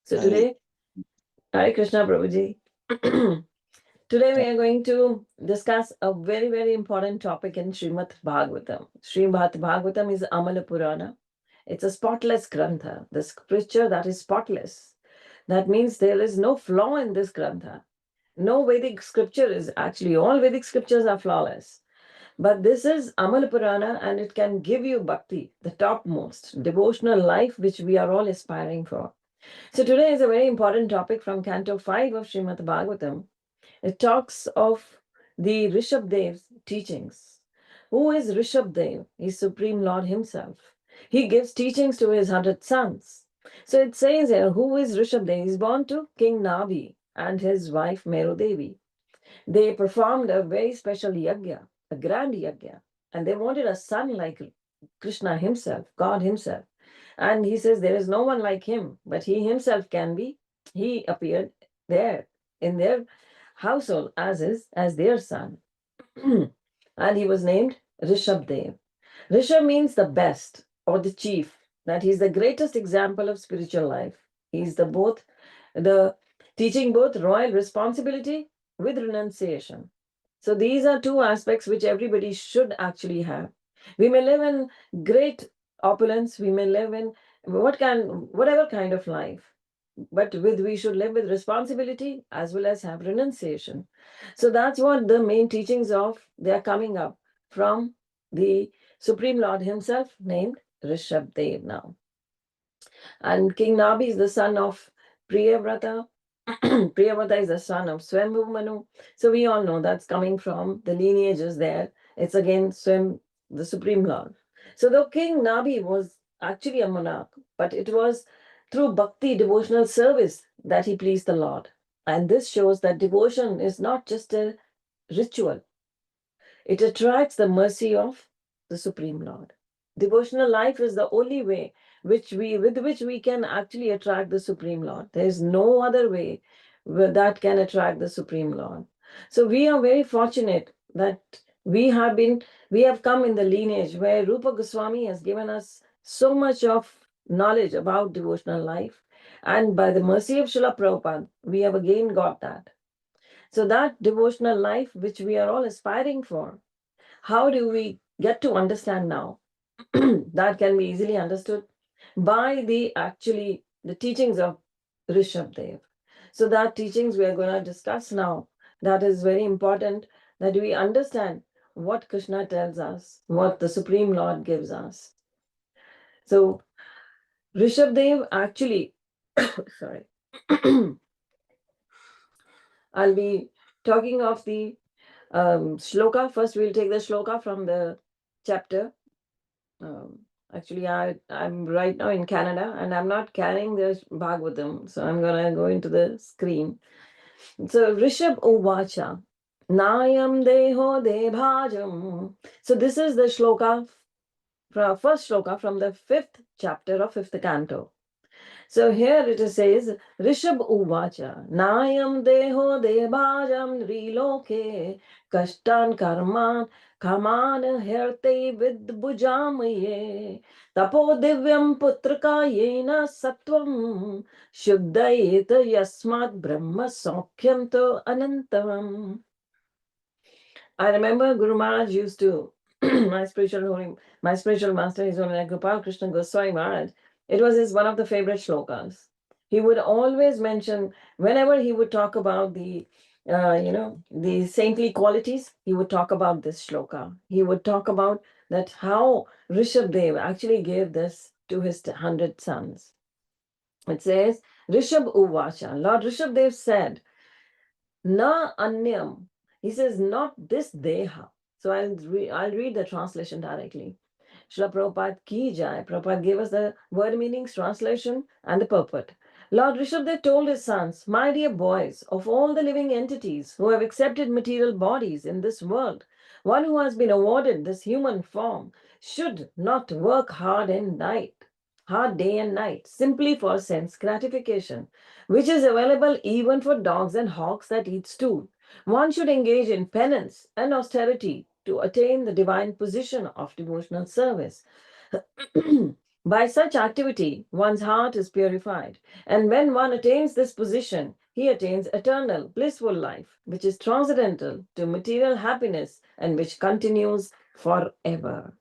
So today, Hare Krishna Prabhuji. Today we are going to discuss a very, very important topic in Srimad Bhagavatam. Srimad Bhagavatam is Amala Purana. It's a spotless grantha, the scripture that is spotless. That means there is no flaw in this grantha. No Vedic scripture is actually, all Vedic scriptures are flawless. But this is Amala Purana and it can give you bhakti, the topmost devotional life which we are all aspiring for. So today is a very important topic from Canto 5 of Srimad Bhagavatam. It talks of the Rishabhadev's teachings. Who is Rishabhadev? He's Supreme Lord himself. He gives teachings to his 100 sons. So it says here, who is Rishabhadev? He's born to King Nabi and his wife Meru Devi. They performed a very special yajna, a grand yajna, and they wanted a son like Krishna himself, God himself. And he says there is no one like him, but he himself can be. He appeared there in their household as their son. And he was named Rishabdev. Rishabh means the best or the chief, that he's the greatest example of spiritual life. He's the teaching both royal responsibility with renunciation. So these are two aspects which everybody should actually have. We may live in great opulence, we may live in whatever kind of life, but we should live with responsibility as well as have renunciation. So that's what the main teachings of they are coming up from the Supreme Lord himself, named Rishabdev now. And King Nabi is the son of Priyavrata. Priyavrata is the son of Swambhu Manu. So we all know that's coming from the lineages there. It's again the Supreme Lord. So the King Nabi was actually a monarch, but it was through bhakti devotional service that he pleased the Lord. And this shows that devotion is not just a ritual, it attracts the mercy of the Supreme Lord. Devotional life is the only way with which we can actually attract the Supreme Lord. There is no other way that can attract the Supreme Lord. So we are very fortunate that we have come in the lineage where Rupa Goswami has given us so much of knowledge about devotional life. And by the mercy of Srila Prabhupada, we have again got that. So that devotional life which we are all aspiring for, how do we get to understand now? That can be easily understood by the teachings of Rishabdev. So that teachings we are going to discuss now, that is very important that we understand what Krishna tells us, what the Supreme Lord gives us. So Rishabdev actually, sorry, I'll be talking of the shloka. First, we'll take the shloka from the chapter. Actually, I'm right now in Canada and I'm not carrying the Bhagavatam, so I'm going to go into the screen. So, Rishab Uvacha, Nayam Deho Debhajam. So, this is the shloka, first shloka from the 5th chapter of 5th canto. So here it says, Rishab Uvacha, Nayam Deho Debhajam Riloke, Kashtan Kaman Herte Vid Bujamaye, Tapo Divyam Putraka Yena Satvam, Shuddhayeta Yasmat Brahma Sokyam To Anantam. I remember Guru Maharaj used to, my spiritual master, his own like Gopal Krishna Goswami Maharaj, it was one of the favorite shlokas. He would always mention, whenever he would talk about the saintly qualities, he would talk about this shloka. He would talk about that how Rishabdev actually gave this to his 100 sons. It says, Rishab Uvacha, Lord Rishabdev said, Na anyam. He says, not this deha. So I'll read the translation directly. Srila Prabhupada ki jai. Prabhupada gave us the word meanings, translation, and the purport. Lord Rishabdev told his sons, my dear boys, of all the living entities who have accepted material bodies in this world, one who has been awarded this human form should not work hard day and night, simply for sense gratification, which is available even for dogs and hogs that eat stew. One should engage in penance and austerity to attain the divine position of devotional service. By such activity, one's heart is purified. And when one attains this position, he attains eternal, blissful life, which is transcendental to material happiness and which continues forever.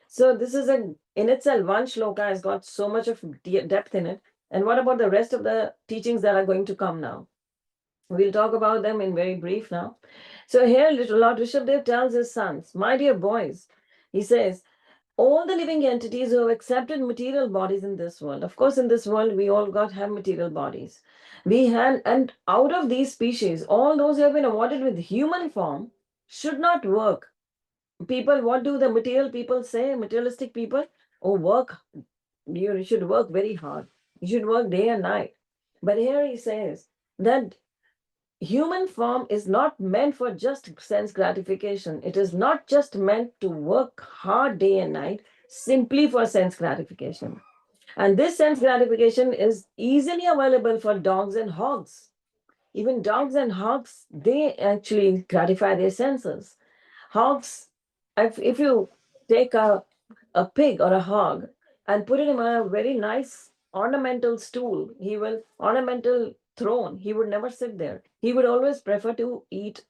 So, this is in itself, one shloka has got so much of depth in it. And what about the rest of the teachings that are going to come now? We'll talk about them in very brief now. So, here, Lord Rishabdev tells his sons, my dear boys, he says, all the living entities who have accepted material bodies in this world, of course, in this world, we all got have material bodies. We had, and out of these species, all those who have been awarded with human form should not work. People, what do the material people say? Materialistic people, oh, work. You should work very hard. You should work day and night. But here he says that human form is not meant for just sense gratification. It is not just meant to work hard day and night simply for sense gratification. And this sense gratification is easily available for dogs and hogs. Even dogs and hogs, they actually gratify their senses. Hogs, if you take a pig or a hog and put him on a very nice ornamental stool, ornamental throne, he would never sit there. He would always prefer to eat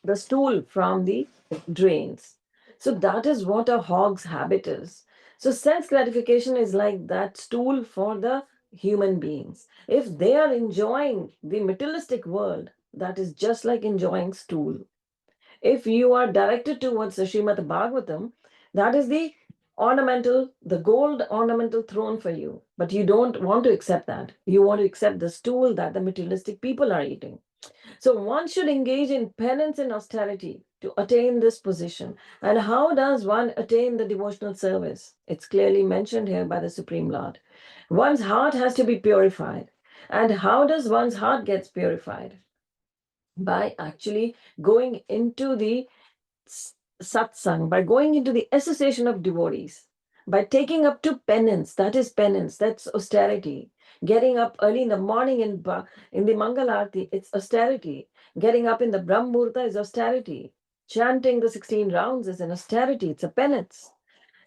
the stool from the drains. So that is what a hog's habit is. So sense gratification is like that stool for the human beings. If they are enjoying the materialistic world, that is just like enjoying stool. If you are directed towards the Srimad Bhagavatam, that is the gold ornamental throne for you. But you don't want to accept that. You want to accept the stool that the materialistic people are eating. So one should engage in penance and austerity to attain this position. And how does one attain the devotional service? It's clearly mentioned here by the Supreme Lord. One's heart has to be purified. And how does one's heart gets purified? By actually going into the satsang, by going into the association of devotees, by taking up to penance, that's austerity. Getting up early in the morning in the Mangalarti, it's austerity. Getting up in the Brahmurta is austerity. Chanting the 16 rounds is an austerity, it's a penance.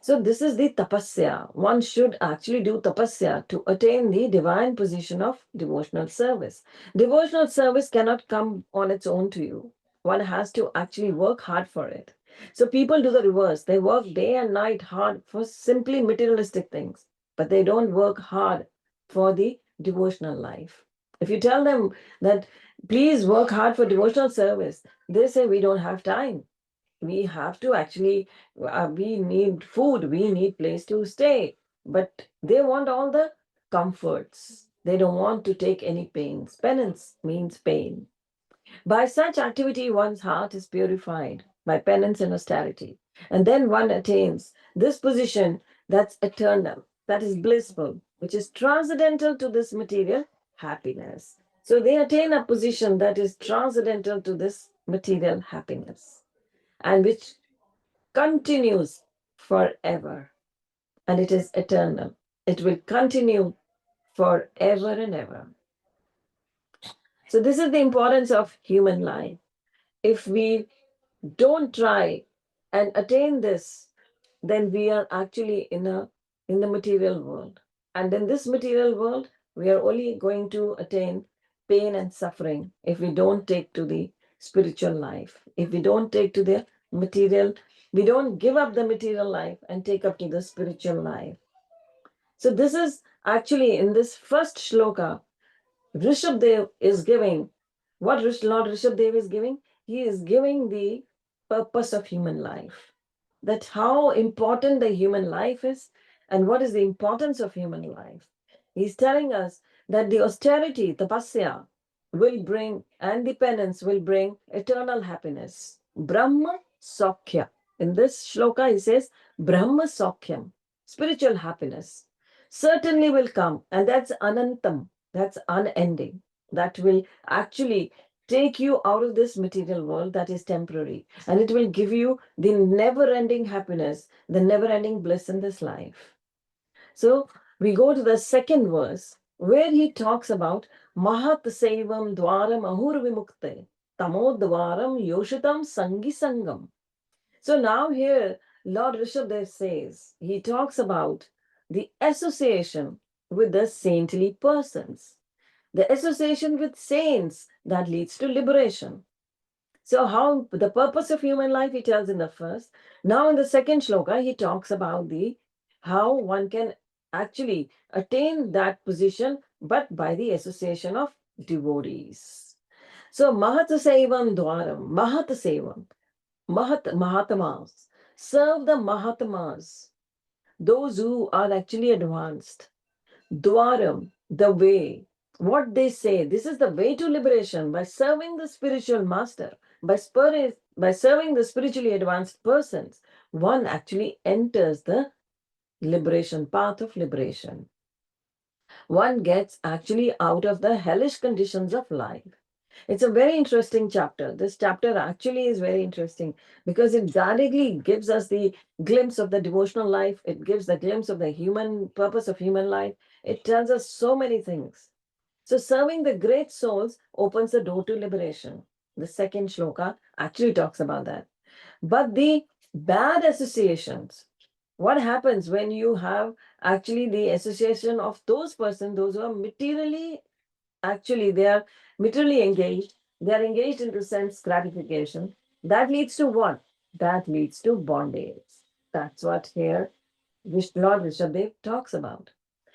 So this is the tapasya. One should actually do tapasya to attain the divine position of devotional service. Devotional service cannot come on its own to you. One has to actually work hard for it. So people do the reverse. They work day and night hard for simply materialistic things, but they don't work hard for the devotional life. If you tell them that please work hard for devotional service, they say we don't have time. We have to actually, we need food, we need place to stay, but they want all the comforts. They don't want to take any pains. Penance means pain. By such activity, one's heart is purified by penance and austerity. And then one attains this position that's eternal, that is blissful, which is transcendental to this material happiness. So they attain a position that is transcendental to this material happiness and which continues forever, and it is eternal. It will continue forever and ever. So, this is the importance of human life. If we don't try and attain this, then we are actually in the material world. And in this material world, we are only going to attain pain and suffering if we don't take to the spiritual life. If we don't take to the material, we don't give up the material life and take up to the spiritual life. So this is actually in this first shloka, Rishabdev is giving what Lord Rishabdev is giving. He is giving the purpose of human life, that how important the human life is and what is the importance of human life. He's telling us that the austerity, tapasya, will bring and the penance will bring eternal happiness. Brahma Sokhya. In this shloka, he says Brahma Sokhyam, spiritual happiness, certainly will come, and that's anantam, that's unending. That will actually take you out of this material world that is temporary, and it will give you the never ending happiness, the never ending bliss in this life. So we go to the second verse where he talks about Mahat Sevam Dwaram Ahur Vimukte Tamodvaram Yoshitam Sangi Sangam. So now here Lord Rishabdev says, he talks about the association with the saintly persons, the association with saints that leads to liberation. So, how the purpose of human life he tells in the first. Now, in the second shloka, he talks about the how one can actually attain that position, but by the association of devotees. So, Mahatasevam Dwaram, Mahatasevam, Mahatmas, serve the Mahatmas, those who are actually advanced. Dwaram, the way, what they say, this is the way to liberation by serving the spiritual master, by serving the spiritually advanced persons, one actually enters the liberation path of liberation. One gets actually out of the hellish conditions of life. It's a very interesting chapter. This chapter actually is very interesting because it directly gives us the glimpse of the devotional life. It gives the glimpse of the human purpose of human life. It tells us so many things. So, serving the great souls opens the door to liberation. The second shloka actually talks about that. But the bad associations, what happens when you have actually the association of those persons, those who are materially actually they are materially engaged, they are engaged into sense gratification, that leads to what? That leads to bondage. That's what here Lord Rishabdev talks about,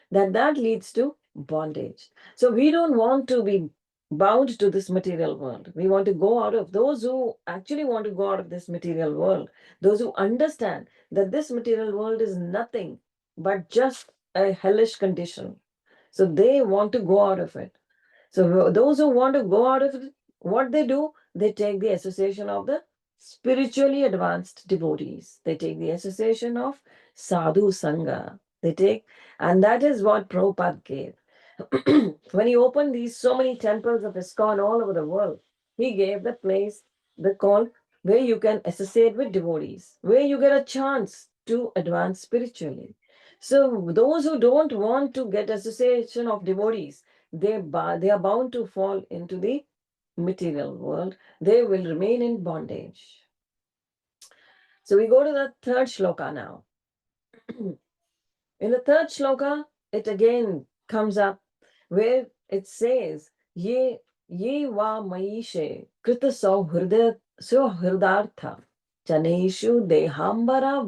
that leads to bondage. So we don't want to be bound to this material world. We want to go out of, those who actually want to go out of this material world, those who understand that this material world is nothing but just a hellish condition. So they want to go out of it. So those who want to go out of it, what they do, they take the association of the spiritually advanced devotees. They take the association of sadhu sangha. They take, and that is what Prabhupada gave. When he opened these so many temples of ISKCON all over the world, he gave the place, the call, where you can associate with devotees, where you get a chance to advance spiritually. So those who don't want to get association of devotees, they are bound to fall into the material world. They will remain in bondage. So we go to the third shloka now. In the third shloka, it again comes up where it says, Ye va maishe krita sauhridartha chaneshu dehambara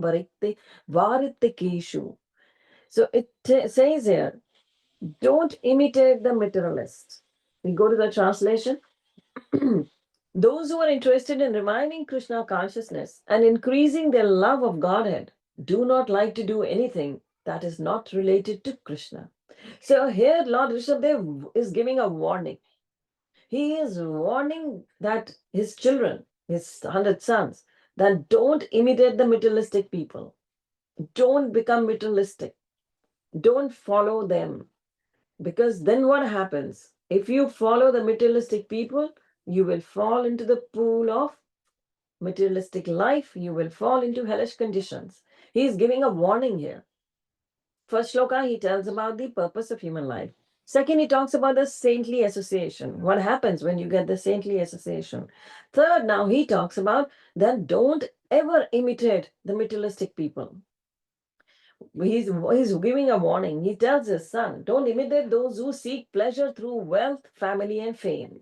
varitikeshu. So it says here, don't imitate the materialist. We go to the translation. Those who are interested in reviving Krishna consciousness and increasing their love of Godhead do not like to do anything that is not related to Krishna. So here Lord Rishabdev is giving a warning. He is warning that his children, his 100 sons, that don't imitate the materialistic people. Don't become materialistic. Don't follow them. Because then what happens? If you follow the materialistic people, you will fall into the pool of materialistic life. You will fall into hellish conditions. He is giving a warning here. First shloka, he tells about the purpose of human life. Second, he talks about the saintly association. What happens when you get the saintly association? Third, now he talks about that don't ever imitate the materialistic people. He's giving a warning. He tells his son, don't imitate those who seek pleasure through wealth, family, and fame.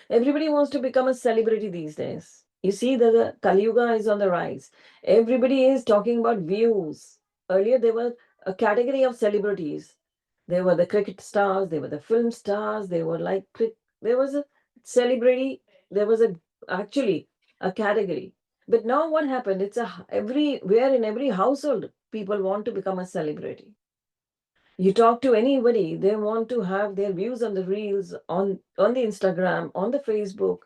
Everybody wants to become a celebrity these days. You see, the Kali Yuga is on the rise. Everybody is talking about views. Earlier, there were a category of celebrities. There were the cricket stars, there were the film stars, they were like, there was a celebrity, there was actually a category. But now what happened? It's everywhere in every household, people want to become a celebrity. You talk to anybody, they want to have their views on the reels, on the Instagram, on the Facebook,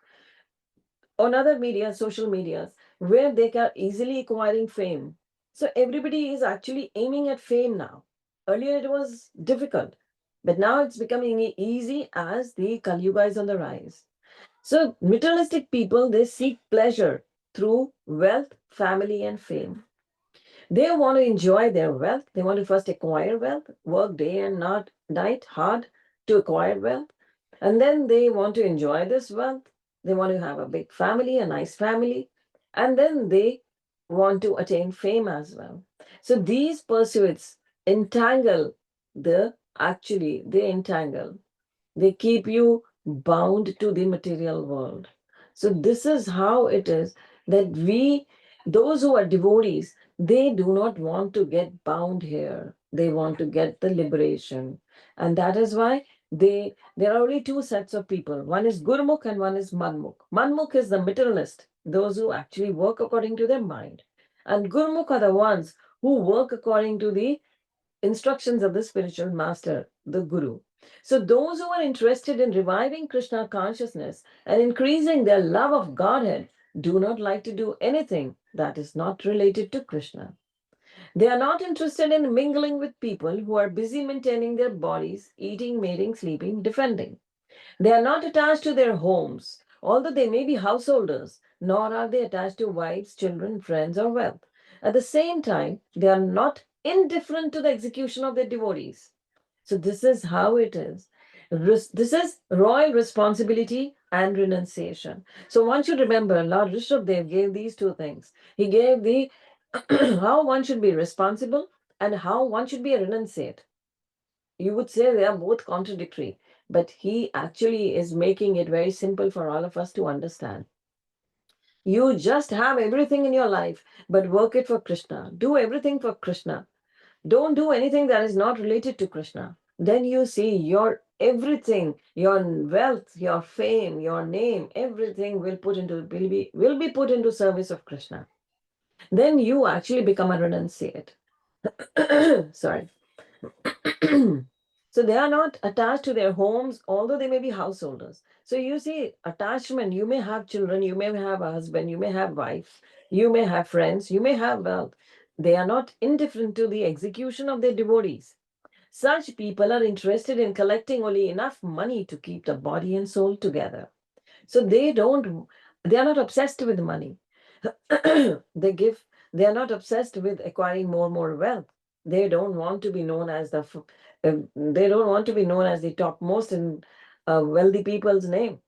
on other media, social medias, where they are easily acquiring fame. So everybody is actually aiming at fame now. Earlier it was difficult, but now it's becoming easy as the Kali Yuga is on the rise. So materialistic people, they seek pleasure through wealth, family, and fame. They want to enjoy their wealth. They want to first acquire wealth, work day and night hard to acquire wealth. And then they want to enjoy this wealth. They want to have a big family, a nice family. And then they want to attain fame as well. So these pursuits entangle they entangle. They keep you bound to the material world. So this is how it is that those who are devotees, they do not want to get bound here. They want to get the liberation. And that is why there are only two sets of people. One is Gurmukh and one is Manmukh. Manmukh is the materialist, those who actually work according to their mind. And Gurmukh are the ones who work according to the instructions of the spiritual master, the Guru. So, those who are interested in reviving Krishna consciousness and increasing their love of Godhead do not like to do anything that is not related to Krishna. They are not interested in mingling with people who are busy maintaining their bodies, eating, mating, sleeping, defending. They are not attached to their homes, although they may be householders, nor are they attached to wives, children, friends, or wealth. At the same time, they are not indifferent to the execution of their devotees. So, this is how it is. This is royal responsibility and renunciation. So, one should remember Lord Rishabhdev gave these two things. He gave the how one should be responsible and how one should be a renunciate. You would say they are both contradictory, but he actually is making it very simple for all of us to understand. You just have everything in your life, but work it for Krishna. Do everything for Krishna. Don't do anything that is not related to Krishna. Then you see your everything, your wealth, your fame, your name, everything will be put into service of Krishna. Then you actually become a renunciate. Sorry. So they are not attached to their homes, although they may be householders. So you see, attachment, you may have children, you may have a husband, you may have wife, you may have friends, you may have wealth. They are not indifferent to the execution of their devotees. Such people are interested in collecting only enough money to keep the body and soul together. So they are not obsessed with money. they give, they are not obsessed with acquiring more and more wealth. They don't want to be known as they don't want to be known as the topmost in wealthy people's name.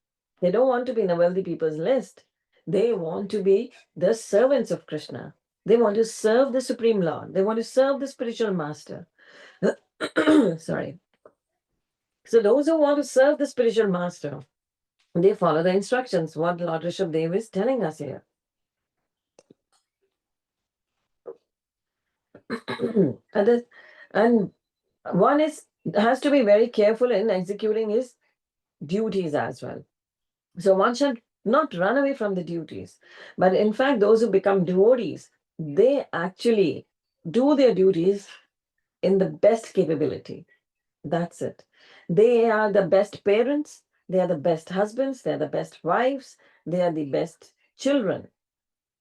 They don't want to be in a wealthy people's list. They want to be the servants of Krishna. They want to serve the Supreme Lord. They want to serve the spiritual master. Sorry. So those who want to serve the spiritual master, they follow the instructions, what Lord Rishabhdev is telling us here. and, this, and one has to be very careful in executing his duties as well. So one should not run away from the duties. But in fact, those who become devotees, they actually do their duties in the best capability. That's it. They are the best parents, they are the best husbands, they are the best wives, they are the best children.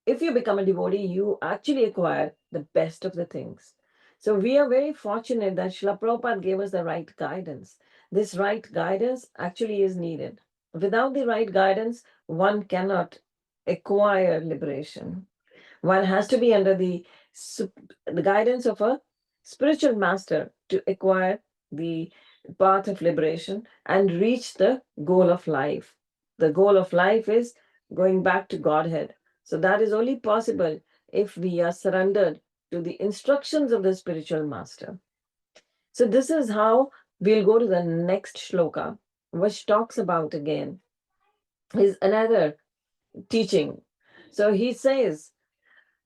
If you become a devotee, you actually acquire the best of the things. So we are very fortunate that Srila Prabhupada gave us the right guidance. This right guidance actually is needed. Without the right guidance, one cannot acquire liberation. One has to be under the guidance of a spiritual master to acquire the path of liberation and reach the goal of life. The goal of life is going back to Godhead. So that is only possible if we are surrendered to the instructions of the spiritual master. So this is how we'll go to the next shloka, which talks about again is another teaching. So he says,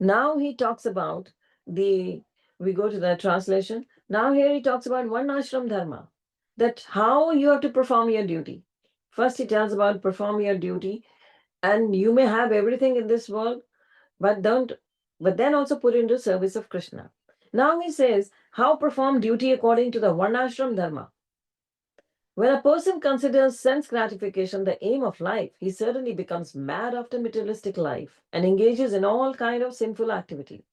now he talks about we go to the translation. Now here he talks about one ashram dharma, that how you have to perform your duty. First he tells about perform your duty, and you may have everything in this world, but then also put into service of Krishna. Now he says how perform duty according to the one ashram dharma. When a person considers sense gratification the aim of life, he certainly becomes mad after materialistic life and engages in all kind of sinful activity.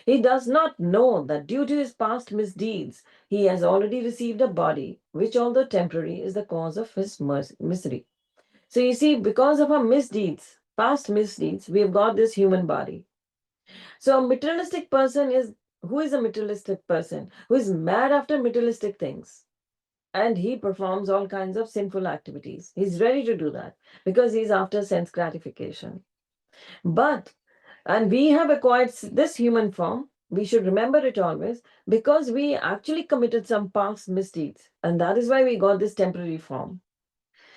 He does not know that due to his past misdeeds, he has already received a body, which although temporary is the cause of his misery. So you see, because of our misdeeds, past misdeeds, we have got this human body. So a materialistic person is, who is a materialistic person? Who is mad after materialistic things. And he performs all kinds of sinful activities. He's ready to do that because he's after sense gratification. And we have acquired this human form We should remember it always because we actually committed some past misdeeds. And that is why we got this temporary form.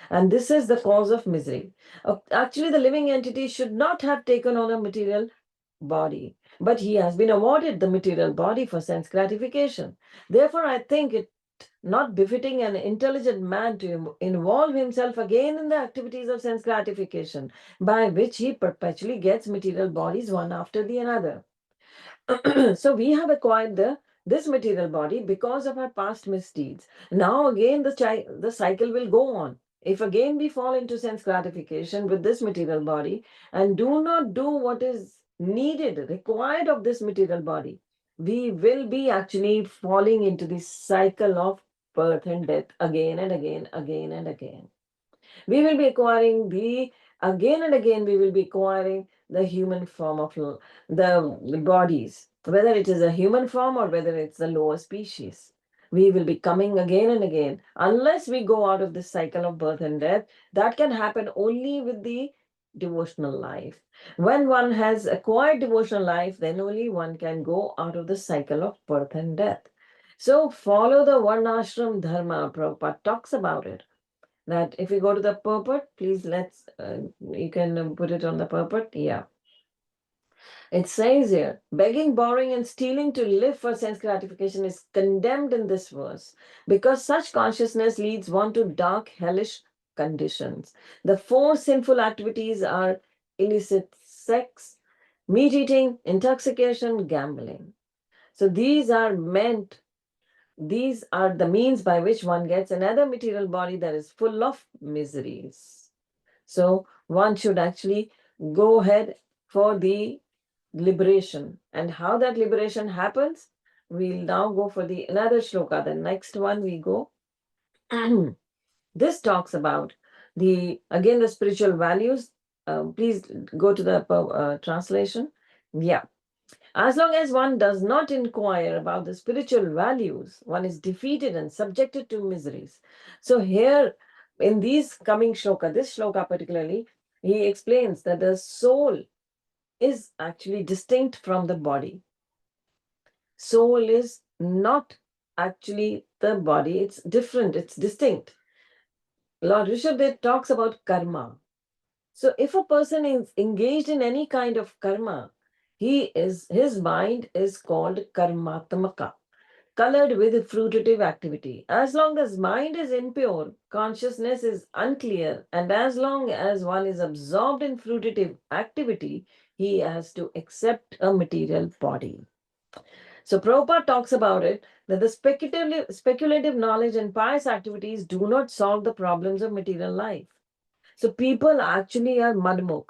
And this is the cause of misery. Actually, the living entity should not have taken on a material body, but he has been awarded the material body for sense gratification. Therefore, I think it not befitting an intelligent man to involve himself again in the activities of sense gratification, by which he perpetually gets material bodies one after the another. So we have acquired this material body because of our past misdeeds. Now again the cycle will go on. If again we fall into sense gratification with this material body and do not do what is needed, required of this material body, we will be actually falling into this cycle of birth and death again and again, again and again. We will be acquiring the again and again we will be acquiring the human form of the bodies, whether it is a human form or whether it's the lower species. We will be coming again and again unless we go out of this cycle of birth and death. That can happen only with the devotional life. When one has acquired devotional life, then only one can go out of the cycle of birth and death. So follow the Varnashram Dharma. Prabhupada talks about it, that if we go to the purport, please you can put it on the purport. Yeah. It says here, begging, borrowing, and stealing to live for sense gratification is condemned in this verse because such consciousness leads one to dark, hellish conditions. The four sinful activities are illicit sex, meat eating, intoxication, gambling. So these are the means by which one gets another material body that is full of miseries. So one should actually go ahead for the liberation. And how that liberation happens, we'll now go for the another shloka. The next one we go. This talks about the spiritual values. Please go to the translation. Yeah. As long as one does not inquire about the spiritual values, one is defeated and subjected to miseries. So, here in these coming shloka, this shloka particularly, he explains that the soul is actually distinct from the body. Soul is not actually the body, it's different, it's distinct. Lord Rishabh talks about karma. So if a person is engaged in any kind of karma, his mind is called karmatmaka, colored with fruitative activity. As long as mind is impure, consciousness is unclear, and as long as one is absorbed in fruitative activity, he has to accept a material body. So Prabhupada talks about it that the speculative knowledge and pious activities do not solve the problems of material life. So people actually are madmuk.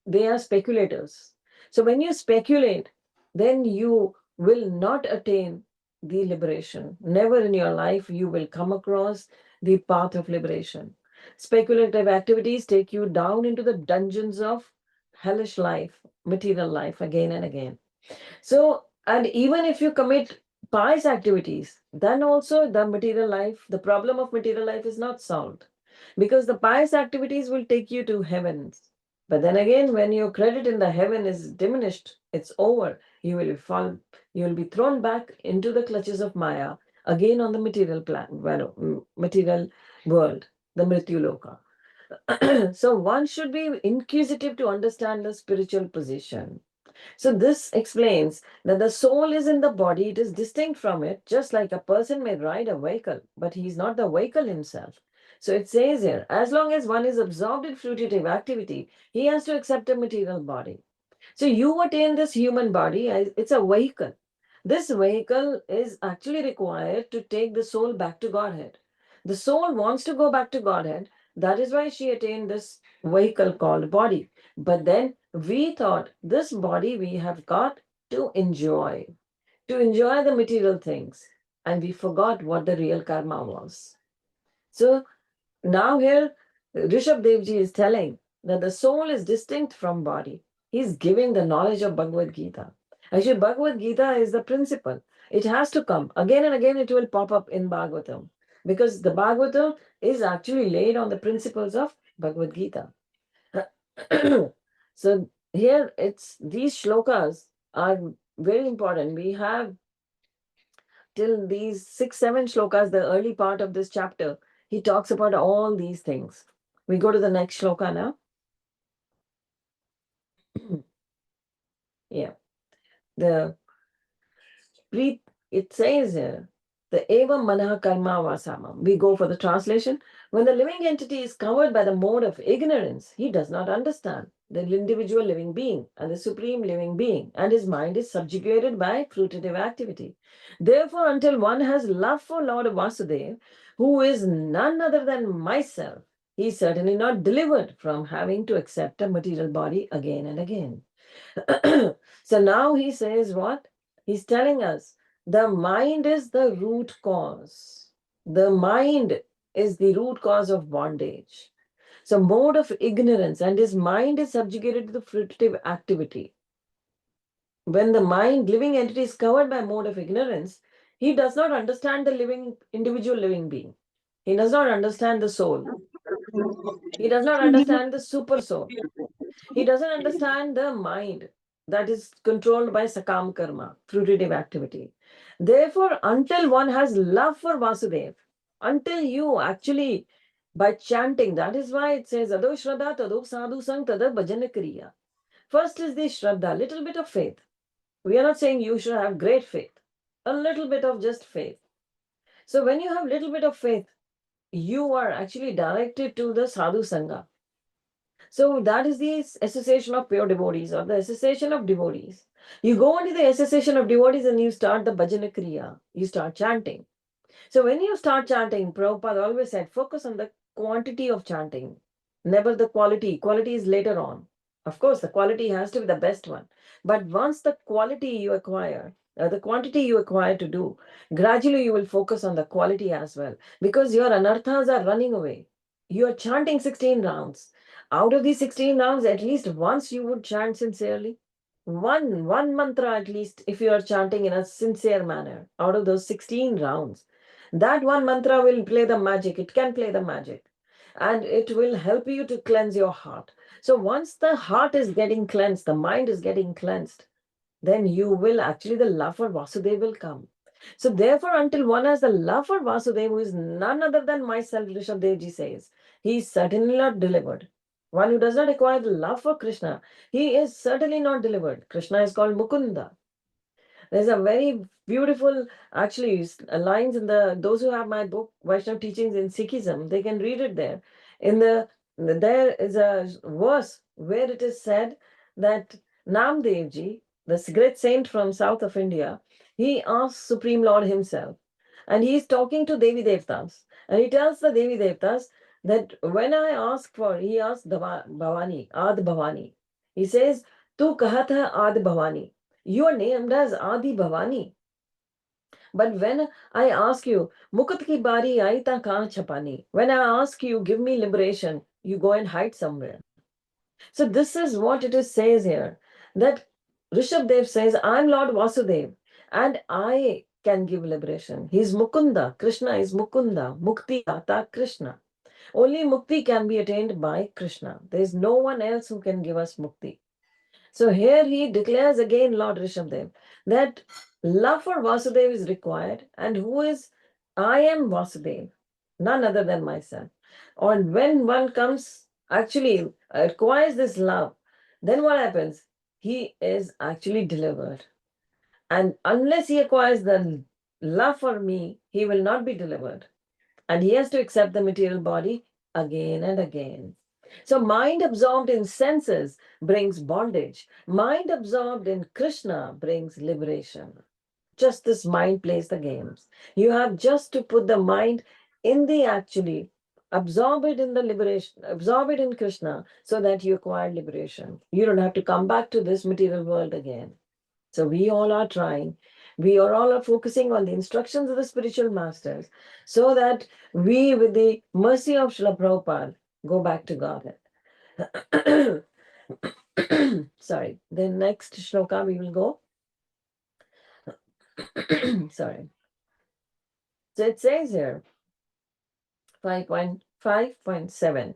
They are speculators. So when you speculate, then you will not attain the liberation. Never in your life you will come across the path of liberation. Speculative activities take you down into the dungeons of hellish life, material life again and again. So, and even if you commit pious activities, then also the material life, the problem of material life is not solved because the pious activities will take you to heavens. But then again, when your credit in the heaven is diminished, it's over. You will be thrown back into the clutches of Maya again on the material world, the Mrityu Loka. So one should be inquisitive to understand the spiritual position. So this explains that the soul is in the body, it is distinct from it, just like a person may ride a vehicle, but he is not the vehicle himself. So it says here, as long as one is absorbed in fruitative activity, he has to accept a material body. So you attain this human body, it's a vehicle. This vehicle is actually required to take the soul back to Godhead. The soul wants to go back to Godhead. That is why she attained this vehicle called body. But then we thought this body we have got to enjoy the material things. And we forgot what the real karma was. So now here, Rishabhadevji is telling that the soul is distinct from body. He's giving the knowledge of Bhagavad Gita. Actually, Bhagavad Gita is the principle. It has to come. Again and again, it will pop up in Bhagavatam. Because the Bhagavatam is actually laid on the principles of Bhagavad Gita. So here it's these shlokas are very important. We have till these 6, 7 shlokas, the early part of this chapter, he talks about all these things. We go to the next shloka now. Yeah. The Preet, it says here, the eva manah karma vasamam. We go for the translation. When the living entity is covered by the mode of ignorance, he does not understand the individual living being and the supreme living being, and his mind is subjugated by fruitative activity. Therefore, until one has love for Lord Vasudeva, who is none other than myself, he is certainly not delivered from having to accept a material body again and again. So now he says what? He's telling us the mind is the root cause. The mind is the root cause of bondage. So, mode of ignorance, and his mind is subjugated to the fruitive activity. When the mind, living entity, is covered by mode of ignorance, he does not understand the living individual living being. He does not understand the soul. He does not understand the super soul. He doesn't understand the mind that is controlled by sakam karma, fruitive activity. Therefore, until one has love for Vasudev, until you actually, by chanting, that is why it says, Ado Shraddha, Tado Sadhu Sang, Tada Bhajana Kriya. First is the Shraddha, little bit of faith. We are not saying you should have great faith, a little bit of just faith. So, when you have little bit of faith, you are actually directed to the Sadhu Sangha. So that is the association of pure devotees or the association of devotees. You go into the association of devotees and you start the bhajana kriya. You start chanting. So when you start chanting, Prabhupada always said, focus on the quantity of chanting, never the quality. Quality is later on. Of course, the quality has to be the best one. But once the quality you acquire, the quantity you acquire to do, gradually you will focus on the quality as well. Because your anarthas are running away. You are chanting 16 rounds. Out of these 16 rounds, at least once you would chant sincerely. One mantra at least, if you are chanting in a sincere manner, out of those 16 rounds, that one mantra will play the magic. It can play the magic. And it will help you to cleanse your heart. So once the heart is getting cleansed, the mind is getting cleansed, then you will actually, the love for Vasudeva will come. So therefore, until one has the love for Vasudeva, who is none other than myself, Rsabhadeva says, he is certainly not delivered. One who does not acquire the love for Krishna, he is certainly not delivered. Krishna is called Mukunda. There's a very beautiful, actually, lines in the, those who have my book, Vaishnava Teachings in Sikhism, they can read it there. In there is a verse where it is said that Namdev ji, the great saint from south of India, he asks Supreme Lord himself, and he is talking to Devi Devtas, and he tells the Devi Devtas that when I ask for, he asks Bhavani, Ad Bhavani. He says, Tu kahat hai Ad Bhavani. You are named as Adi Bhavani. But when I ask you, Mukat ki bari aayi ta kahan chapani? When I ask you, give me liberation, you go and hide somewhere. So this is what it is says here, that Rishabdev says, I'm Lord Vasudev and I can give liberation. He's Mukunda. Krishna is Mukunda. Mukti Data Krishna. Only Mukti can be attained by Krishna. There is no one else who can give us Mukti. So here he declares again, Lord Rishabdev, that love for Vasudev is required, and who is, I am Vasudev, none other than myself. And when one comes, actually acquires this love, then what happens? He is actually delivered. And unless he acquires the love for me, he will not be delivered. And he has to accept the material body again and again. So, mind absorbed in senses brings bondage. Mind absorbed in Krishna brings liberation. Just this mind plays the games. You have just to put the mind in the actually, absorb it in the liberation, absorb it in Krishna so that you acquire liberation. You don't have to come back to this material world again. So we all are trying. We are all are focusing on the instructions of the spiritual masters so that we, with the mercy of Srila Prabhupada, go back to Godhead. Sorry. The next shloka we will go. Sorry. So it says here, 5.5.7.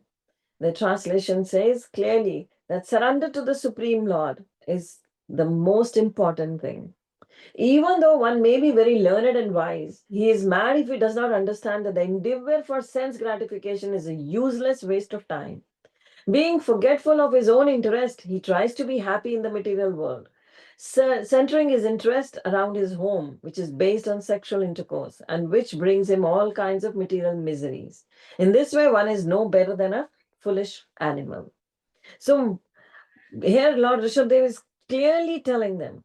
The translation says clearly that surrender to the Supreme Lord is the most important thing. Even though one may be very learned and wise, he is mad if he does not understand that the endeavor for sense gratification is a useless waste of time. Being forgetful of his own interest, he tries to be happy in the material world, centering his interest around his home, which is based on sexual intercourse and which brings him all kinds of material miseries. In this way, one is no better than a foolish animal. So here, Lord Rishabdev is clearly telling them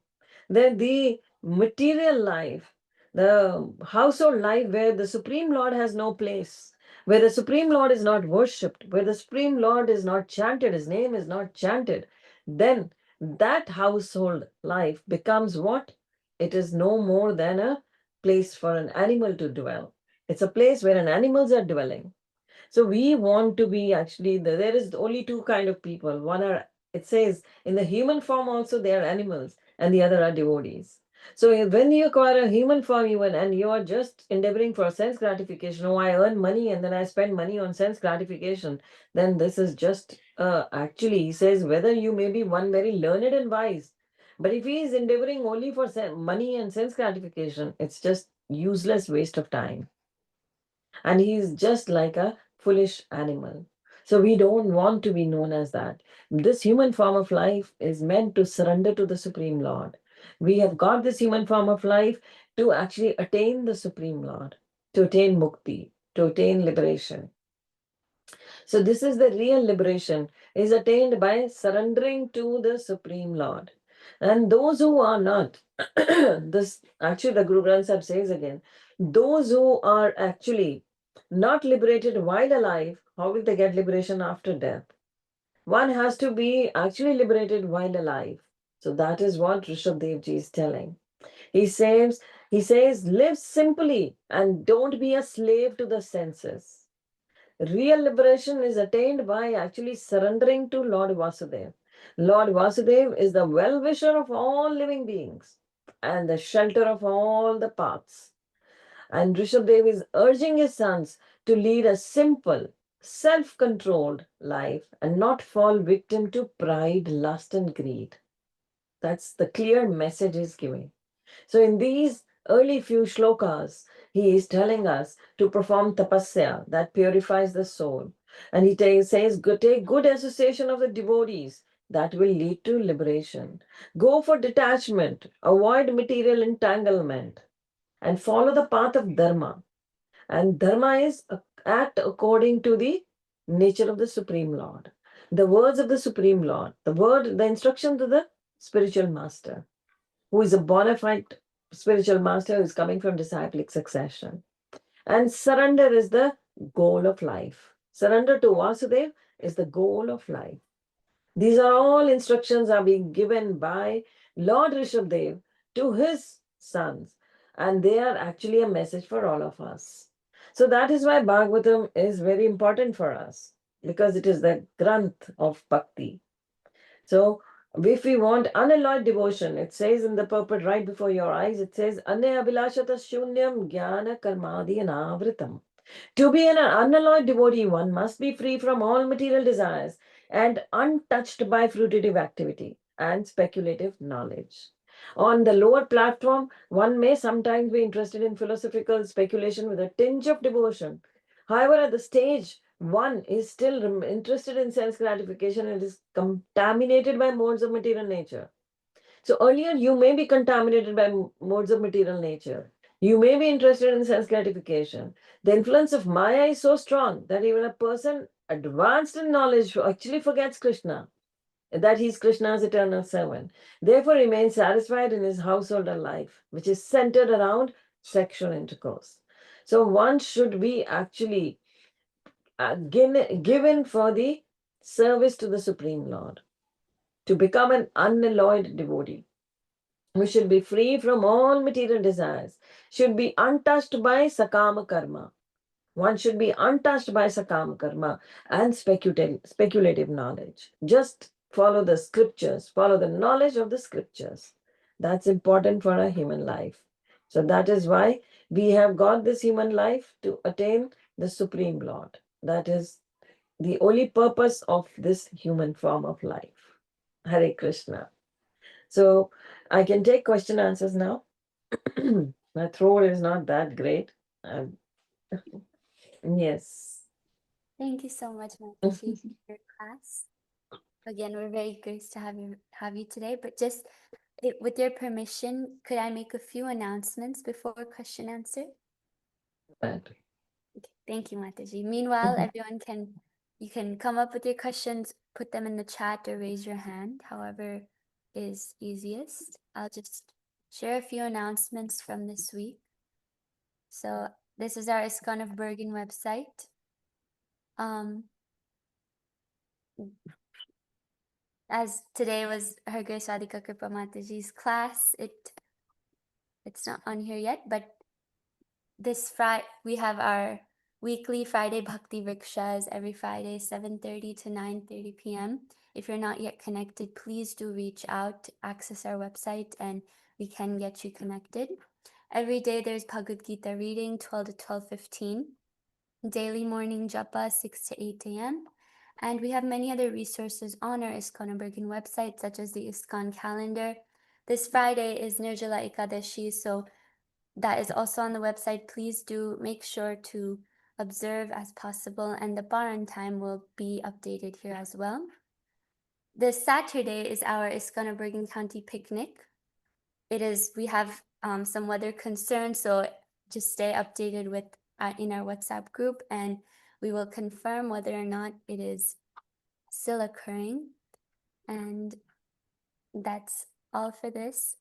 that the material life, the household life where the Supreme Lord has no place, where the Supreme Lord is not worshipped, where the Supreme Lord is not chanted, his name is not chanted, then that household life becomes what? It is no more than a place for an animal to dwell. It's a place where an animals are dwelling. So we want to be actually there is only two kind of people. One are, it says in the human form also they are animals, and the other are devotees. So when you acquire a human form even and you are just endeavoring for sense gratification, oh I earn money and then I spend money on sense gratification, then this is just actually he says whether you may be one very learned and wise, but if he is endeavoring only for money and sense gratification, it's just useless waste of time, and he's just like a foolish animal. So we don't want to be known as that. This human form of life is meant to surrender to the Supreme Lord. We have got this human form of life to actually attain the Supreme Lord, to attain mukti, to attain liberation. So this is the real liberation is attained by surrendering to the Supreme Lord. And those who are not, this actually the Guru Granth Sahib says again, those who are actually not liberated while alive, how will they get liberation after death? One has to be actually liberated while alive. So that is what Rishabdev ji is telling. He says, live simply and don't be a slave to the senses. Real liberation is attained by actually surrendering to Lord Vasudev. Lord Vasudev is the well-wisher of all living beings and the shelter of all the paths. And Rishabdev is urging his sons to lead a simple, self-controlled life and not fall victim to pride, lust, and greed. That's the clear message he's giving. So, in these early few shlokas, he is telling us to perform tapasya that purifies the soul. And he says, take good association of the devotees that will lead to liberation. Go for detachment, avoid material entanglement, and follow the path of dharma. And dharma is act according to the nature of the Supreme Lord. The words of the Supreme Lord, the instructions of the spiritual master, who is a bona fide spiritual master who is coming from disciplic succession. And surrender is the goal of life. Surrender to Vasudev is the goal of life. These are all instructions are being given by Lord Rishabdev to his sons, and they are actually a message for all of us. So that is why Bhagavatam is very important for us, because it is the Granth of Bhakti. So if we want unalloyed devotion, it says in the purport right before your eyes, it says, Anya Abhilashata Shunyam Jnana Karmadi Anavritam. To be an unalloyed devotee, one must be free from all material desires and untouched by fruitive activity and speculative knowledge. On the lower platform, one may sometimes be interested in philosophical speculation with a tinge of devotion. However, at the stage, one is still interested in sense gratification and is contaminated by modes of material nature. So earlier, you may be contaminated by modes of material nature. You may be interested in sense gratification. The influence of Maya is so strong that even a person advanced in knowledge actually forgets Krishna, that he is Krishna's eternal servant. Therefore, remains satisfied in his household life, which is centered around sexual intercourse. So one should be actually given for the service to the Supreme Lord, to become an unalloyed devotee. We should be free from all material desires, should be untouched by sakama karma. One should be untouched by sakama karma and speculative knowledge. Just follow the scriptures, follow the knowledge of the scriptures. That's important for a human life. So that is why we have got this human life to attain the Supreme Lord. That is the only purpose of this human form of life. Hare Krishna. So I can take question answers now. My throat is not that great. Um, yes. Thank you so much, Mataji, for your class. Again, we're very graced to have you today. But just with your permission, could I make a few announcements before question answer? Right. Okay, thank you, Mataji. Meanwhile, everyone you can come up with your questions, put them in the chat, or raise your hand, however is easiest. I'll just share a few announcements from this week. So this is our ISKCON of Bergen website. Um, as today was Her Grace Radhika Kripa Mataji's class, it's not on here yet, but this Friday we have our weekly Friday Bhakti Rickshaws every Friday, 7:30 to 9:30 p.m. If you're not yet connected, please do reach out, access our website, and we can get you connected. Every day there's Bhagavad Gita reading, 12 to 12:15. Daily morning japa, 6 to 8 a.m. And we have many other resources on our ISKCON Bergen website, such as the ISKCON calendar. This Friday is Nirjala Ekadashi, so that is also on the website. Please do make sure to observe as possible, and the Paran time will be updated here as well. This Saturday is our ISKCON Bergen County picnic. We have some weather concerns, so just stay updated with in our WhatsApp group, and we will confirm whether or not it is still occurring. And that's all for this.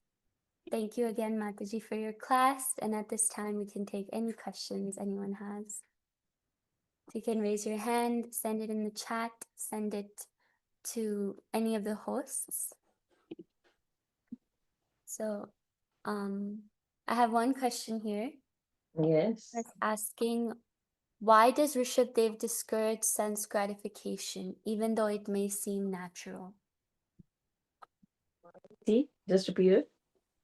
Thank you again, Mataji, for your class. And at this time, we can take any questions anyone has. You can raise your hand, send it in the chat, send it to any of the hosts. So I have one question here. Yes. It's asking, why does Rsabhadeva discourage sense gratification, even though it may seem natural? See, just repeat it.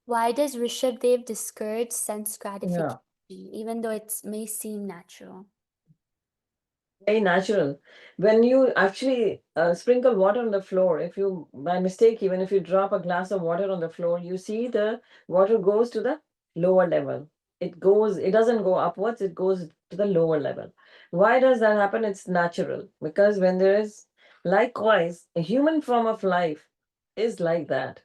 Why does Rsabhadeva discourage sense gratification, Yeah. even though it may seem natural? Very natural. When you actually sprinkle water on the floor, if you, by mistake, even if you drop a glass of water on the floor, you see the water goes to the lower level. It doesn't go upwards, it goes to the lower level. Why does that happen? It's natural. Because when there is, likewise, a human form of life is like that.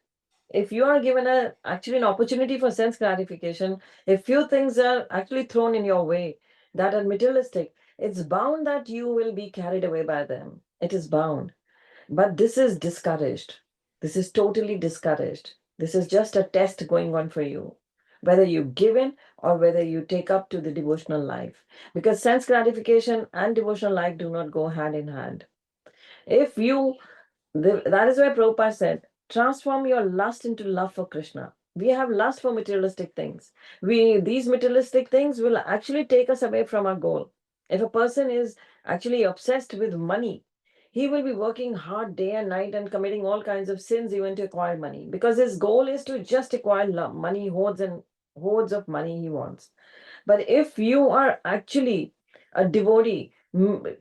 If you are given actually an opportunity for sense gratification, if few things are actually thrown in your way that are materialistic, it's bound that you will be carried away by them. It is bound. But this is discouraged. This is totally discouraged. This is just a test going on for you, whether you give in or whether you take up to the devotional life. Because sense gratification and devotional life do not go hand in hand. If you that is why Prabhupada said, transform your lust into love for Krishna. We have lust for materialistic things. These materialistic things will actually take us away from our goal. If a person is actually obsessed with money, he will be working hard day and night and committing all kinds of sins even to acquire money because his goal is to just acquire money, hordes and hordes of money he wants. But if you are actually a devotee,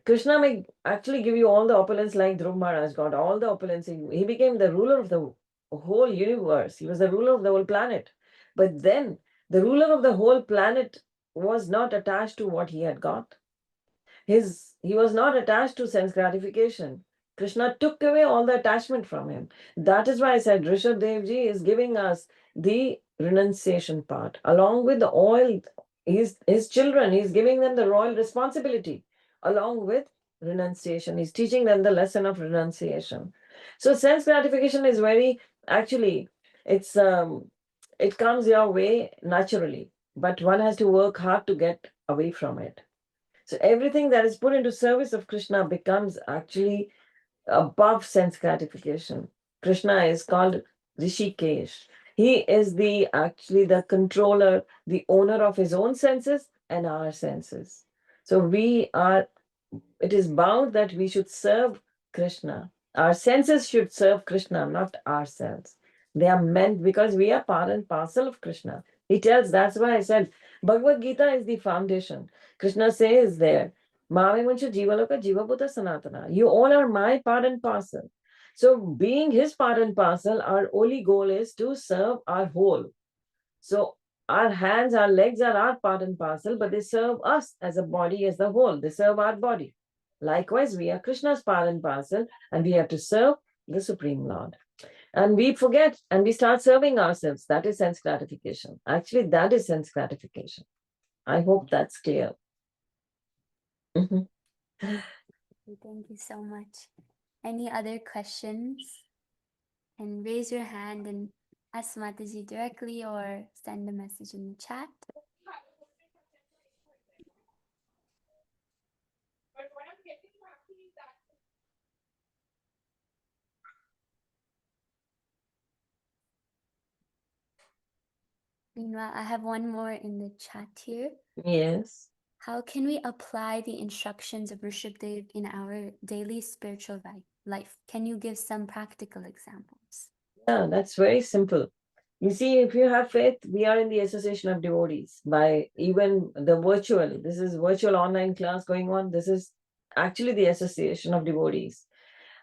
Krishna may actually give you all the opulence like Dhruv Maharaj got all the opulence. He became the ruler of the whole universe. He was the ruler of the whole planet. But then the ruler of the whole planet was not attached to what he had got. He was not attached to sense gratification. Krishna took away all the attachment from him. That is why I said Rishabh Devji is giving us the renunciation part along with the oil. His children, he's giving them the royal responsibility along with renunciation. He's teaching them the lesson of renunciation. So sense gratification is very actually it's it comes your way naturally, but one has to work hard to get away from it. So everything that is put into service of Krishna becomes actually above sense gratification. Krishna is called Rishikesh. He is the actually the controller, the owner of his own senses and our senses. So it is bound that we should serve Krishna. Our senses should serve Krishna, not ourselves. They are meant because we are part and parcel of Krishna. He tells, that's why I said Bhagavad Gita is the foundation. Krishna says there, Mame Muncha Jivaloka Jivabhuta Sanatana. You all are my part and parcel. So being his part and parcel, our only goal is to serve our whole. So our hands, our legs are our part and parcel, but they serve us as a body, as the whole. They serve our body. Likewise, we are Krishna's part and parcel, and we have to serve the Supreme Lord. And we forget and we start serving ourselves. That is sense gratification. Actually, that is sense gratification. I hope that's clear. Mhm. Thank you so much. Any other questions? And raise your hand and ask Mataji directly or send a message in the chat. Meanwhile, I have one more in the chat here. Yes. How can we apply the instructions of Rsabhadeva in our daily spiritual life? Can you give some practical examples? Yeah, that's very simple. You see, if you have faith, we are in the association of devotees by even the virtual. This is virtual online class going on. This is actually the association of devotees.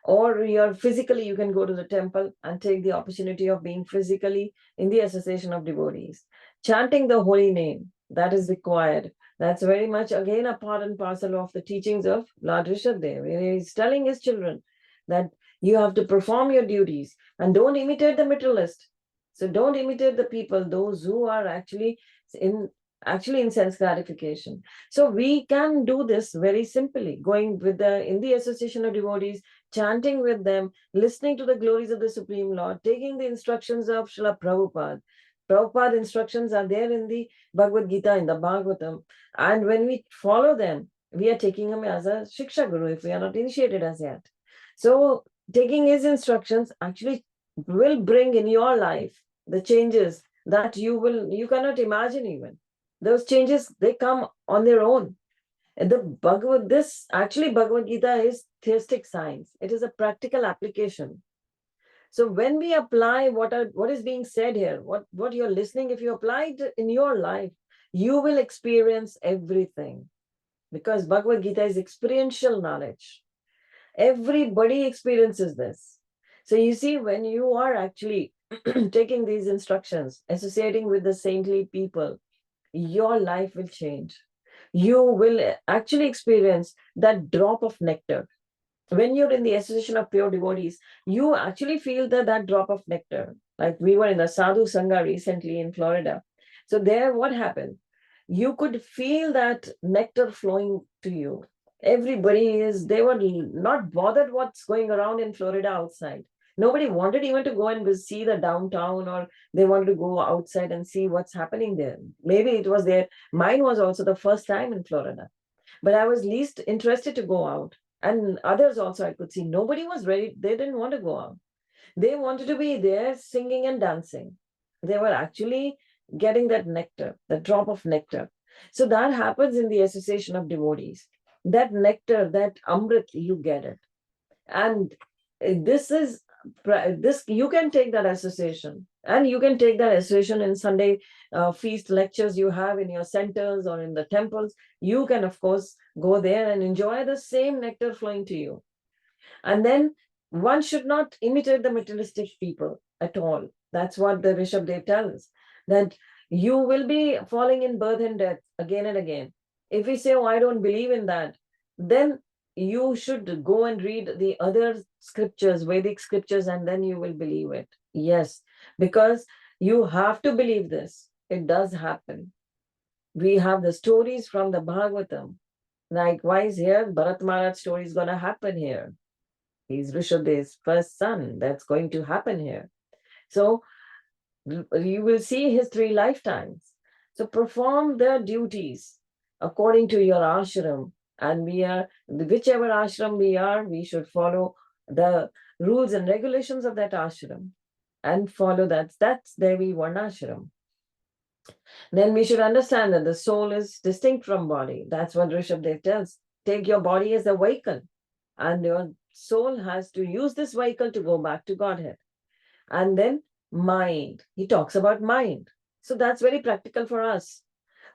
Or you're physically, you can go to the temple and take the opportunity of being physically in the association of devotees. Chanting the holy name, that is required. That's very much again a part and parcel of the teachings of Lord Rsabhadeva. He's telling his children that you have to perform your duties and don't imitate the materialist. So don't imitate the people, those who are in actually in sense gratification. So we can do this very simply, going with in the association of devotees, chanting with them, listening to the glories of the Supreme Lord, taking the instructions of Srila Prabhupada. Prabhupada instructions are there in the Bhagavad Gita, in the Bhagavatam. And when we follow them, we are taking him as a Shiksha Guru if we are not initiated as yet. So taking his instructions actually will bring in your life the changes that you cannot imagine even. Those changes, they come on their own. Bhagavad Gita is theistic science. It is a practical application. So when we apply what is being said here, what you're listening, if you apply it in your life, you will experience everything. Because Bhagavad Gita is experiential knowledge. Everybody experiences this. So you see, when you are actually taking these instructions, associating with the saintly people, your life will change. You will actually experience that drop of nectar. When you're in the association of pure devotees, you actually feel that drop of nectar. Like we were in the Sadhu Sangha recently in Florida. So there, what happened? You could feel that nectar flowing to you. They were not bothered what's going around in Florida outside. Nobody wanted even to go and see the downtown, or they wanted to go outside and see what's happening there. Maybe it was mine was also the first time in Florida, but I was least interested to go out. And others also I could see, nobody was ready. They didn't want to go out. They wanted to be there singing and dancing. They were actually getting that nectar, the drop of nectar. So that happens in the association of devotees. That nectar, that amrit, you get it. And this is this you can take that association, and you can take that association in Sunday feast lectures you have in your centers or in the temples. You can of course go there and enjoy the same nectar flowing to you. And then one should not imitate the materialistic people at all. That's what the Rishabdev tells, that you will be falling in birth and death again and again. If we say, oh, I don't believe in that, then you should go and read the other scriptures, Vedic scriptures, and then you will believe it. Yes, because you have to believe this. It does happen. We have the stories from the Bhagavatam. Likewise, here, Bharat Maharaj story is going to happen here. He's Rishabhadev's first son. That's going to happen here. So you will see his 3 lifetimes. So perform the duties according to your ashram. And whichever ashram we are, we should follow the rules and regulations of that ashram and follow that. That's Devi Varnashram. Then we should understand that the soul is distinct from body. That's what Rishabhdev tells. Take your body as a vehicle, and your soul has to use this vehicle to go back to Godhead. And then mind. He talks about mind. So that's very practical for us.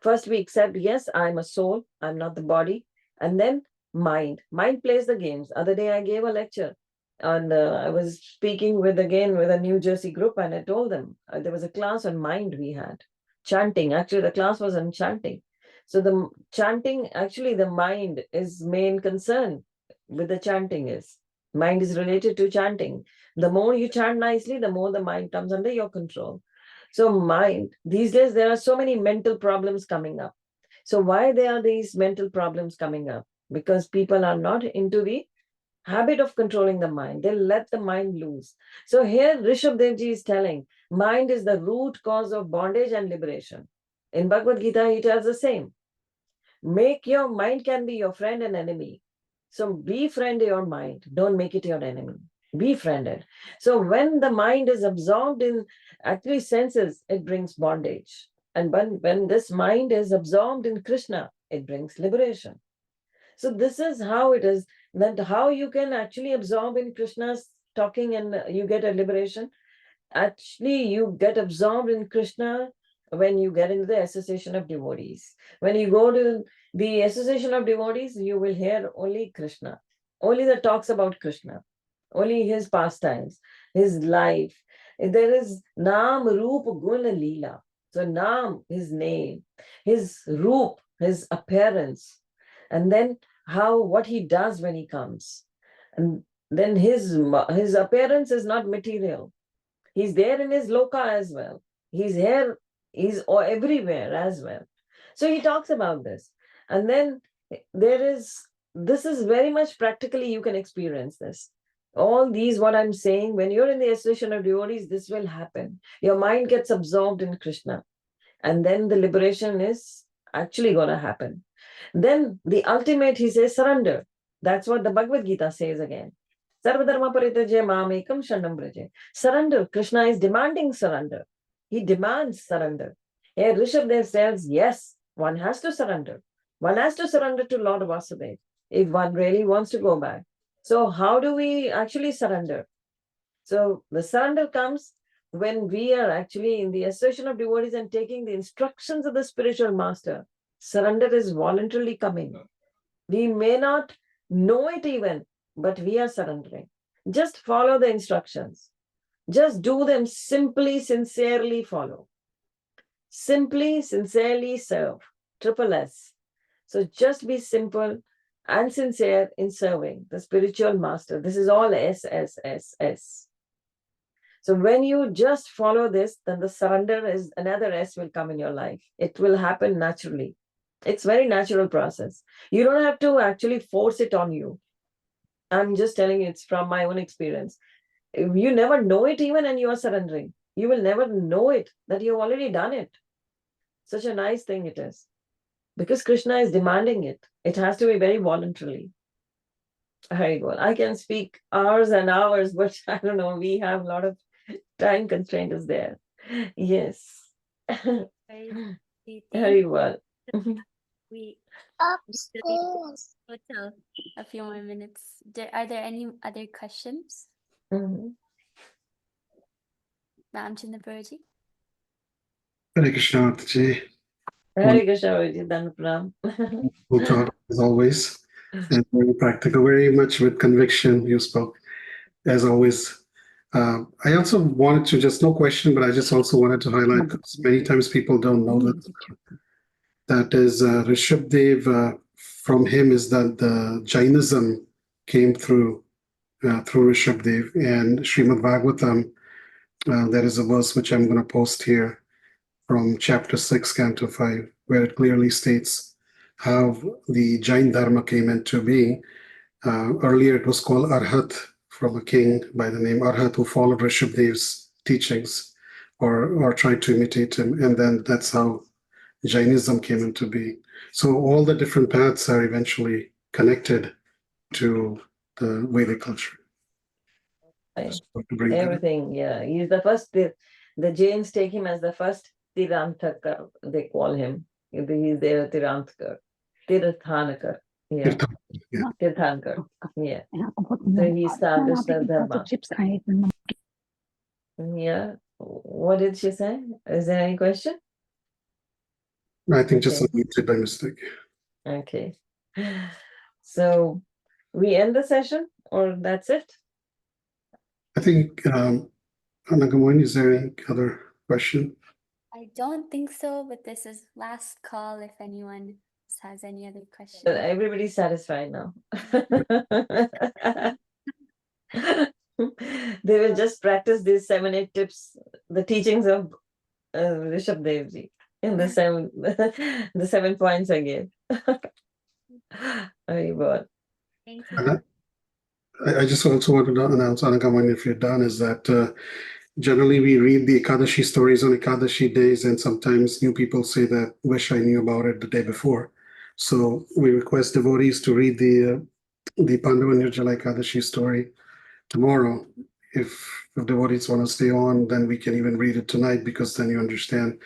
First, we accept, yes, I'm a soul, I'm not the body. And then mind. Mind plays the games. Other day, I gave a lecture. And I was speaking with a New Jersey group, and I told them there was a class on mind we had. Chanting. Actually, the class was on chanting. So the chanting, actually, the mind is main concern with the chanting is. Mind is related to chanting. The more you chant nicely, the more the mind comes under your control. So mind, these days, there are so many mental problems coming up. So why there are these mental problems coming up? Because people are not into the habit of controlling the mind. They let the mind loose. So here Rsabhadeva ji is telling, mind is the root cause of bondage and liberation. In Bhagavad Gita, he tells the same. Make your mind can be your friend and enemy. So befriend your mind. Don't make it your enemy. Befriend it. So when the mind is absorbed in actually senses, it brings bondage. And when this mind is absorbed in Krishna, it brings liberation. So this is how it is, that how you can actually absorb in Krishna's talking and you get a liberation. Actually, you get absorbed in Krishna when you get into the association of devotees. When you go to the association of devotees, you will hear only Krishna, only the talks about Krishna, only his pastimes, his life. There is Naam, Roop, Gun, Leela. So Naam, his name, his Roop, his appearance, and then what he does when he comes. And then his appearance is not material. He's there in his loka as well. He's here, he's everywhere as well. So he talks about this. And then this is very much practically you can experience this. All these, what I'm saying, when you're in the association of devotees, this will happen. Your mind gets absorbed in Krishna. And then the liberation is actually going to happen. Then the ultimate, he says, surrender. That's what the Bhagavad Gita says again. Sarvadharma parityaja mamekam shanam braje. Surrender. Krishna is demanding surrender. He demands surrender. Here Rishabdev says, yes, one has to surrender. One has to surrender to Lord Vasudeva if one really wants to go back. So how do we actually surrender? So the surrender comes when we are actually in the association of devotees and taking the instructions of the spiritual master. Surrender is voluntarily coming. We may not know it even, but we are surrendering. Just follow the instructions. Just do them simply, sincerely follow. Simply, sincerely serve. Triple S. So just be simple and sincere in serving the spiritual master. This is all S, S, S, S. So when you just follow this, then the surrender is another S will come in your life. It will happen naturally. It's very natural process. You don't have to actually force it on you. I'm just telling you, it's from my own experience. You never know it even and you are surrendering. You will never know it that you've already done it. Such a nice thing it is. Because Krishna is demanding it. It has to be very voluntarily. Very good. I can speak hours and hours, but I don't know. We have a lot of time constraint is there. Yes. Very well. We hotel a few more minutes. Are there any other questions? Ma'am Chinnapraji? Hare Krishna, Mataji. Hare Krishna, Danapram. Good thought, as always, and very practical, very much with conviction you spoke, as always. I also wanted to, just no question, but I just also wanted to highlight, because many times people don't know that is Rishabdev, from him is that the Jainism came through Rishabdev, and Srimad Bhagavatam, there is a verse which I'm going to post here from chapter 6, canto 5, where it clearly states how the Jain Dharma came into being. Earlier it was called Arhat, from a king by the name Arhat who followed Rishabdev's teachings or tried to imitate him. And then that's how Jainism came into being. So all the different paths are eventually connected to the Vedic culture. Everything, yeah. He's the first, the Jains take him as the first Tiranthakar, they call him. He's their Tiranthakar. Tirthanakar. Yeah. Tirthankar. Yeah. So he established the Dharma. Yeah. What did she say? Is there any question? I think just unmuted by mistake. Okay. So we end the session or that's it? I think, Anagamon, is there any other question? I don't think so, but this is last call if anyone has any other questions. Everybody's satisfied now. They will just practice these 7-8 tips, the teachings of Rsabhadeva ji in the 7 points I gave. Very good. Thank And you. I just also wanted to announce, Anagamon, if you're done, is that generally we read the Ekadashi stories on Ekadashi days, and sometimes new people say that, wish I knew about it the day before. So we request devotees to read the Pandava Nirjala Ekadashi story tomorrow. If devotees want to stay on, then we can even read it tonight, because then you understand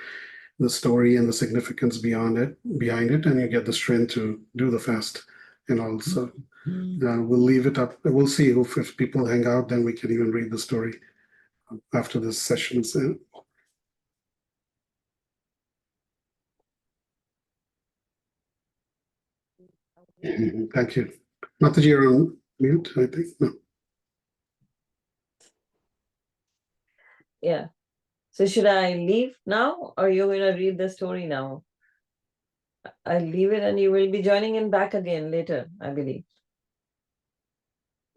the story and the significance behind it, and you get the strength to do the fast. And also, we'll leave it up. We'll see if people hang out, then we can even read the story after this session is in. Thank you. Mataji, you're on mute, I think. No. Yeah. So should I leave now, or you're going to read the story now? I'll leave it, and you will be joining in back again later, I believe.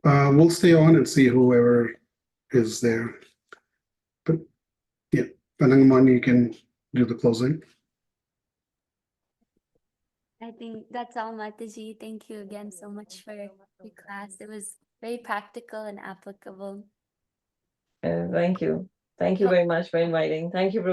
We'll stay on and see whoever is there. But yeah, Panangaman, you can do the closing. I think that's all, Mataji. Thank you again so much for your class. It was very practical and applicable. Thank you. Thank you very much for inviting. Thank you,